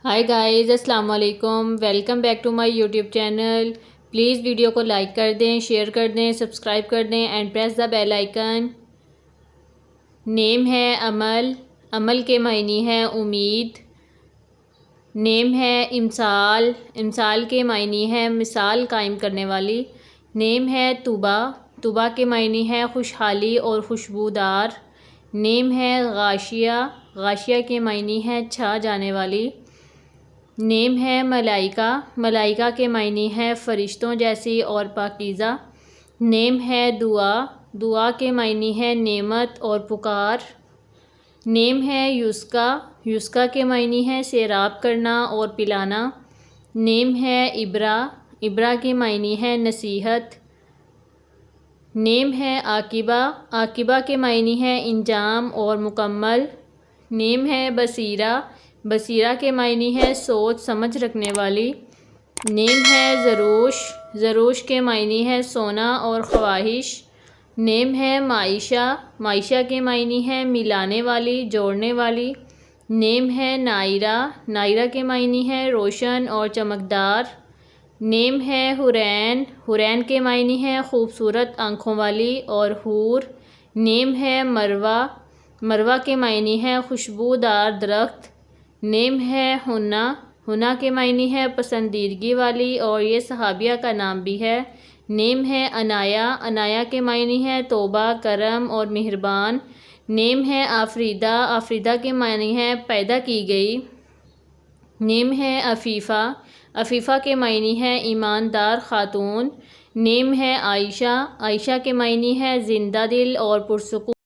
High guys, السلام علیکم، welcome back to my YouTube channel. Please video کو like کر دیں، شیئر کر دیں، سبسکرائب کر دیں and press the bell icon. Name ہے عمل، عمل کے معنی ہے امید۔ نیم ہے امثال، امثال کے معنی ہے مثال قائم کرنے والی۔ نیم ہے طوبیٰ، طوبیٰ کے معنی ہے خوشحالی اور خوشبودار۔ نیم ہے غاشیہ، غاشیہ کے معنی ہے چھا جانے والی۔ نیم ہے ملائکہ، ملائکہ کے معنی ہے فرشتوں جیسی اور پاکیزہ۔ نیم ہے دعا، دعا کے معنی ہے نعمت اور پکار۔ نیم ہے یسکا، یسکا کے معنی ہے سیراب کرنا اور پلانا۔ نیم ہے ابرہ، ابرہ کے معنی ہے نصیحت۔ نیم ہے عاقبہ، عاقبہ کے معنی ہے انجام اور مکمل۔ نیم ہے بصیرہ، بصیرہ کے معنی ہے سوچ سمجھ رکھنے والی۔ نیم ہے ذروش، ذروش کے معنی ہے سونا اور خواہش۔ نیم ہے معائشہ، معائشہ کے معنی ہے ملانے والی، جوڑنے والی۔ نیم ہے نائرہ، نائرہ کے معنی ہے روشن اور چمکدار۔ نیم ہے حورین، حورین کے معنی ہے خوبصورت آنکھوں والی اور حور۔ نیم ہے مروہ، مروہ کے معنی ہے خوشبودار درخت۔ نیم ہے ہنہ، ہنہ کے معنی ہے پسندیدگی والی اور یہ صحابیہ کا نام بھی ہے۔ نیم ہے عنایہ، عنایہ کے معنی ہے توبہ، کرم اور مہربان۔ نیم ہے آفریدہ، آفریدہ کے معنی ہے پیدا کی گئی۔ نیم ہے عفیفہ، عفیفہ کے معنی ہے ایماندار خاتون۔ نیم ہے عائشہ، عائشہ کے معنی ہے زندہ دل اور پرسکون۔